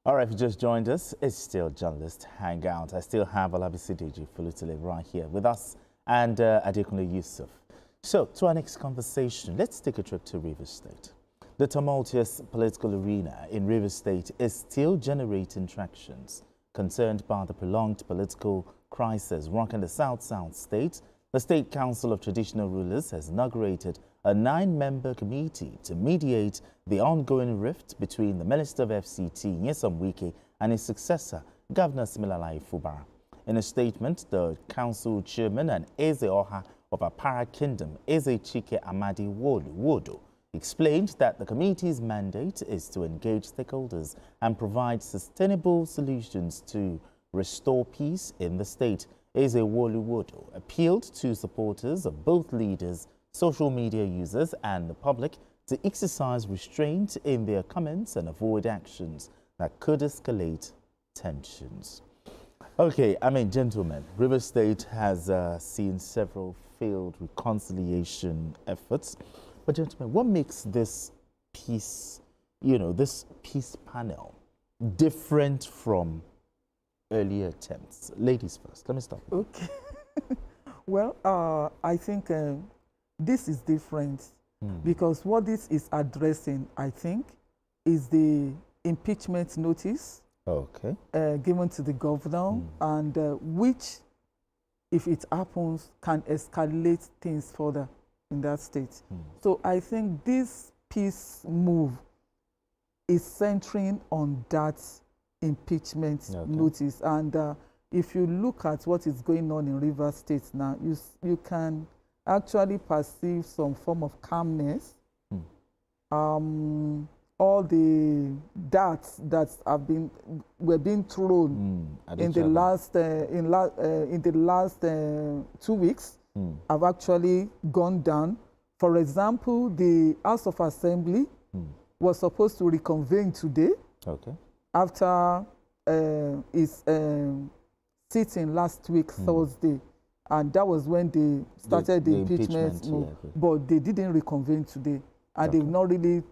All right, if you just joined us, it's still Journalist Hangout. I still have Olabisi Deji Fulutile right here with us and Adekunle Yusuf. So, to our next conversation, let's take a trip to Rivers State. The tumultuous political arena in Rivers State is still generating tractions. Concerned by the prolonged political crisis rocking the South-South state, the State Council of Traditional Rulers has inaugurated a 9-member committee to mediate the ongoing rift between the Minister of FCT, Wike, and his successor, Governor Similalai Fubara. In a statement, the council chairman and Eze Oha of Apara Kingdom, Eze Chike Amadi Wodo, explained that the committee's mandate is to engage stakeholders and provide sustainable solutions to restore peace in the state. Eze Wodo appealed to supporters of both leaders, social media users and the public to exercise restraint in their comments and avoid actions that could escalate tensions. Okay, gentlemen, Rivers State has seen several failed reconciliation efforts. But gentlemen, what makes this peace, this peace panel different from earlier attempts? Ladies first, let me start. Okay. Well, I think this is different because what this is addressing, I think, is the impeachment notice given to the governor and which, if it happens, can escalate things further in that state. So I think this peace move is centering on that impeachment notice. And if you look at what is going on in Rivers State now, you can actually perceive some form of calmness. All the darts that were being thrown in the last 2 weeks have actually gone down. For example, the House of Assembly was supposed to reconvene today after its sitting last week, Thursday. And that was when they started the impeachment move. But they didn't reconvene today. And they've not really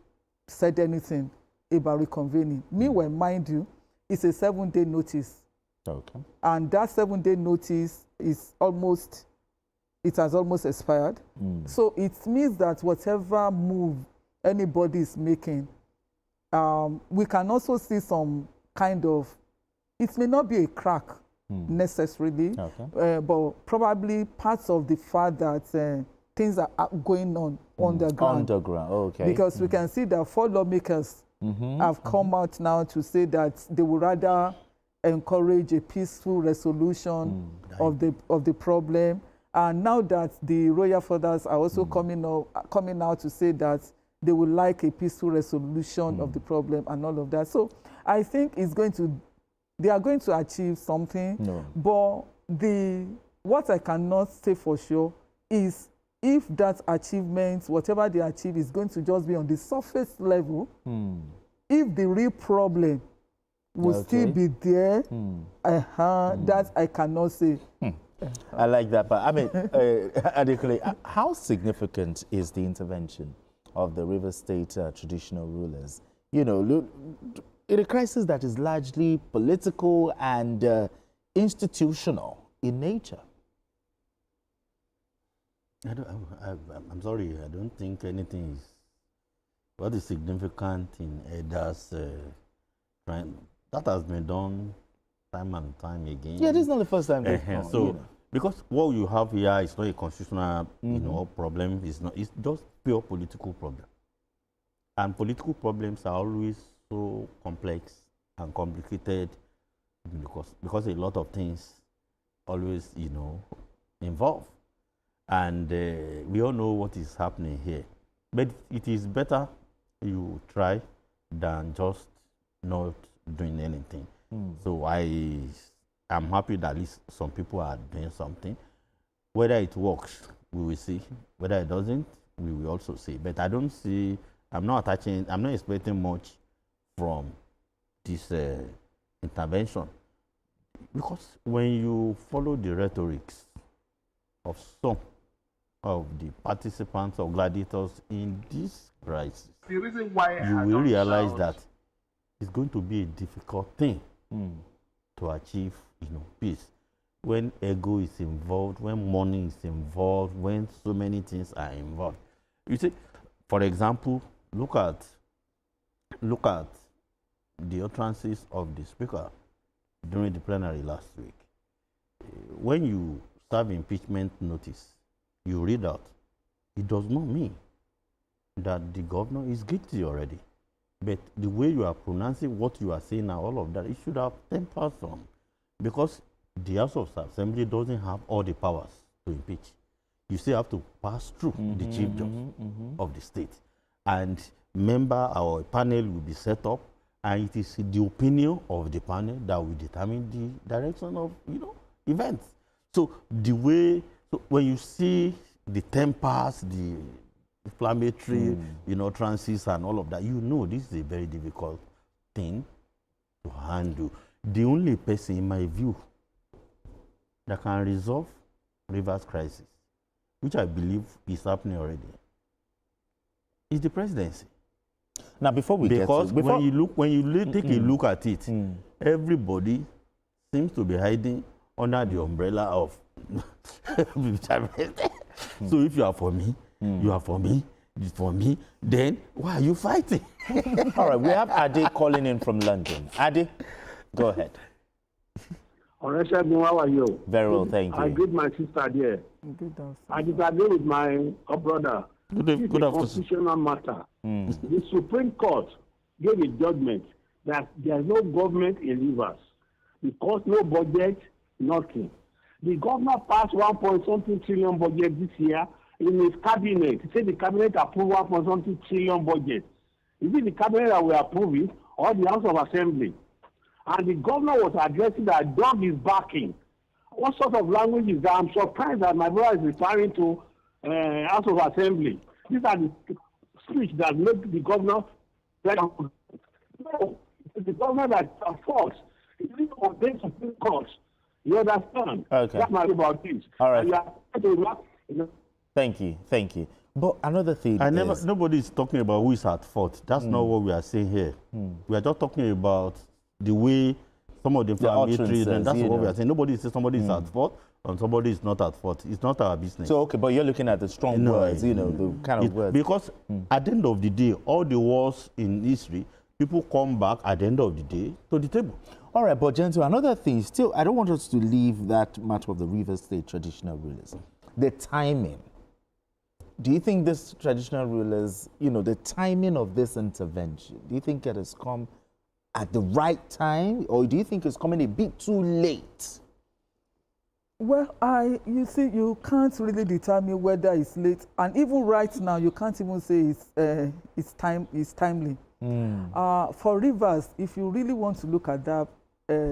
said anything about reconvening. Meanwhile, mind you, it's a 7-day notice. And that 7-day notice is it has almost expired. So it means that whatever move anybody is making, we can also see some kind of, it may not be a crack necessarily, but probably parts of the fact that things are going on underground. Because we can see that 4 lawmakers have come out now to say that they would rather encourage a peaceful resolution of the problem. And now that the royal fathers are also coming out to say that they would like a peaceful resolution of the problem and all of that. So I think they are going to achieve something. But what I cannot say for sure is if that achievement, whatever they achieve, is going to just be on the surface level, if the real problem will still be there, that I cannot say. I like that, but Adekunle, how significant is the intervention of the Rivers State traditional rulers? In a crisis that is largely political and institutional in nature. I'm sorry, I don't think anything is what is significant in EDA's that has been done time and time again. Yeah, this is not the first time. Because what you have here is not a constitutional problem. It's just pure political problem. And political problems are always so complex and complicated because a lot of things always, involve. And we all know what is happening here. But it is better you try than just not doing anything. So I'm happy that at least some people are doing something. Whether it works, we will see. Whether it doesn't, we will also see. But I'm not expecting much from this intervention. Because when you follow the rhetorics of some of the participants or gladiators in this crisis, the reason why you will realize that it's going to be a difficult thing to achieve, peace. When ego is involved, when money is involved, when so many things are involved. You see, for example, look at the utterances of the speaker during the plenary last week. When you serve impeachment notice, you read out, it does not mean that the governor is guilty already. But the way you are pronouncing what you are saying now, all of that, it should have tempered some. Because the House of Assembly doesn't have all the powers to impeach. You still have to pass through the chief judge of the state. And member or panel will be set up, and it is the opinion of the panel that will determine the direction of, events. So the way, when you see the tempers, the inflammatory, utterances and all of that, this is a very difficult thing to handle. The only person, in my view, that can resolve Rivers crisis, which I believe is happening already, is the presidency. Now, before we get to, when you take a look at it, everybody seems to be hiding under the umbrella of So if you are for me, you are for me, it's for me, then why are you fighting? All right, we have Ade calling in from London. Ade, go ahead. How are you? Very well, thank you. I greet my sister there. I disagree with my brother. Good It's a afternoon. constitutional matter. The Supreme Court gave a judgment that there is no government in Rivers because no budget, nothing. The governor passed 1.something trillion budget this year in his cabinet. He said the cabinet approved 1.something trillion budget. Is it the cabinet that will approve it or the House of Assembly? And the governor was addressing that dog is barking. What sort of language is that? I'm surprised that my brother is referring to House of Assembly. These are the speech that make the governor. No, it's the governor that force. It is on Supreme Court. You understand? Okay. That's my about this. All right. Thank you. But another thing nobody is talking about who is at fault. That's not what we are saying here. We are just talking about the way some of the inflammatory, and that's what we are saying. Nobody says somebody is at fault and somebody is not at fault. It's not our business. So, okay, but you're looking at the strong words, the kind of words. Because at the end of the day, all the wars in history, people come back at the end of the day to the table. All right, but gentlemen, another thing, still, I don't want us to leave that matter of the Rivers State traditional rulers. The timing. Do you think this traditional rulers, the timing of this intervention, do you think it has come at the right time, or do you think it's coming a bit too late? Well, you see, you can't really determine whether it's late, and even right now, you can't even say it's timely. For Rivers, if you really want to look at that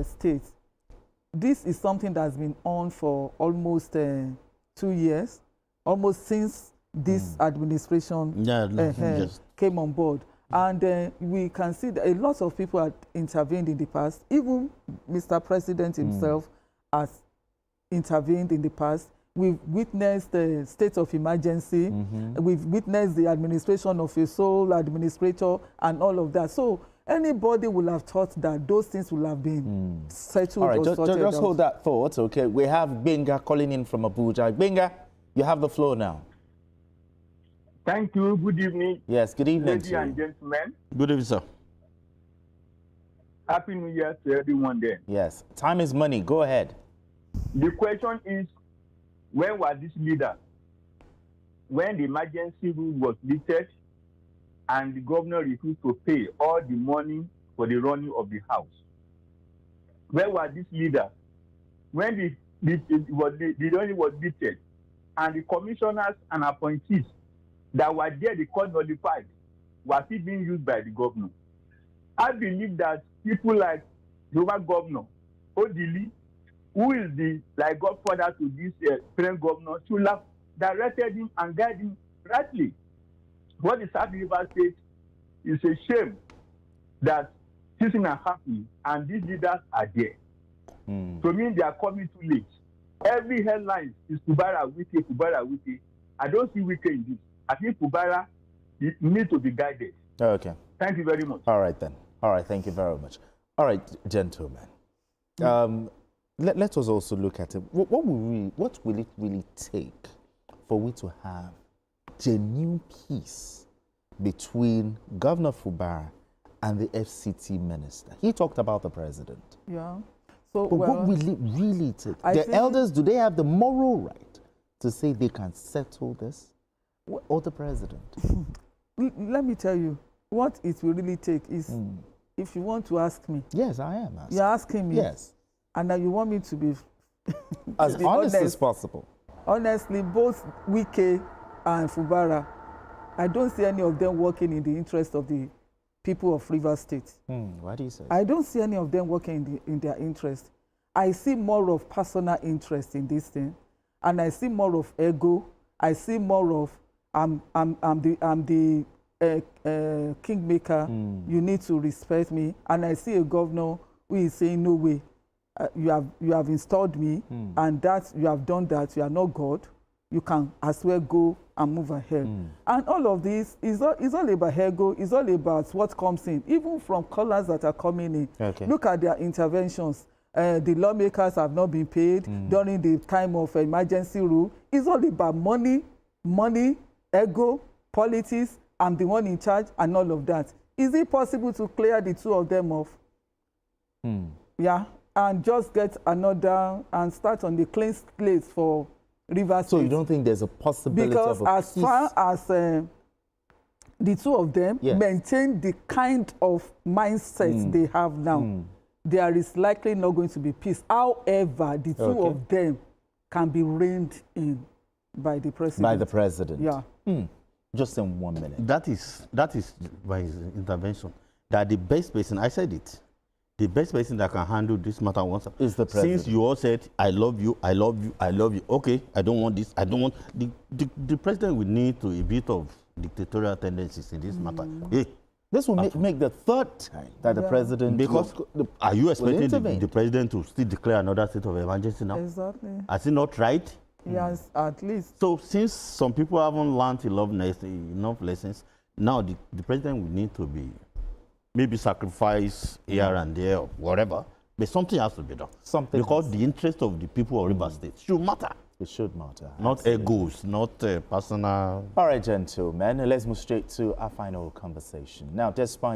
state, this is something that's been on for almost 2 years, almost since this administration came on board. And we can see that a lot of people had intervened in the past. Even Mr. President himself has intervened in the past. We've witnessed the state of emergency. We've witnessed the administration of a sole administrator and all of that. So anybody will have thought that those things will have been settled. All right, or sorted just out. hold that thought, okay? We have Benga calling in from Abuja. Benga, you have the floor now. Thank you. Good evening. Yes, good evening Ladies and gentlemen. Good evening, sir. Happy New Year to everyone there. Yes, time is money. Go ahead. The question is, where was this leader when the emergency rule was lifted and the governor refused to pay all the money for the running of the house? Where was this leader when the running was lifted and the commissioners and appointees that were there, the court nullified, were still being used by the governor? I believe that people like the governor, Odili, who is the godfather to this present governor, should have directed him and guided him rightly. What is happening in Rivers State is a shame that things are happening and these leaders are there. To me, they are coming too late. Every headline is Fubara, Wike, Fubara, Wike. I don't see Wike in this. I think Fubara needs to be guided. Okay. Thank you very much. All right, then. All right, thank you very much. All right, gentlemen. Let us also look at it. What will it really take for we to have genuine peace between Governor Fubara and the FCT minister? He talked about the president. Yeah. So, but what will it really take? The elders, do they have the moral right to say they can settle this? Or the president? Let me tell you, what it will really take is, if you want to ask me. Yes, I am asking. You're asking me. Yes. And now you want me to be as honest as possible. Honestly, both Wike and Fubara, I don't see any of them working in the interest of the people of Rivers State. Why do you say? I don't see any of them working in their interest. I see more of personal interest in this thing, and I see more of ego. I see more of I'm the kingmaker. You need to respect me. And I see a governor who is saying, no way, you have installed me, and that you have done that. You are not God. You can as well go and move ahead. And all of this is all about ego. It's all about what comes in, even from callers that are coming in. Okay. Look at their interventions. The lawmakers have not been paid during the time of emergency rule. It's all about money, ego, politics. I'm the one in charge, and all of that. Is it possible to clear the two of them off? Yeah, and just get another and start on the clean slate for Rivers State. So you don't think there's a possibility of a because as far as the two of them maintain the kind of mindset they have now, there is likely not going to be peace. However, the two of them can be reined in by the president. By the president. Yeah. Just in 1 minute. That is by his intervention. That the best person, I said it, the best person that can handle this matter once is the president. Since you all said, I love you, I love you, I love you. Okay, I don't want this, I don't want... The president will need to a bit of dictatorial tendencies in this matter. Hey, this will make the third time that the president... Because are you expecting the president to still declare another state of emergency now? Exactly. Has he not tried? Yes, at least. So since some people haven't learned enough lessons, now the president will need to be maybe sacrifice here and there or whatever, but something has to be done. Because the interest of the people of Rivers State should matter. It should matter. Not egos, not personal... All right, gentlemen, let's move straight to our final conversation. Now, despite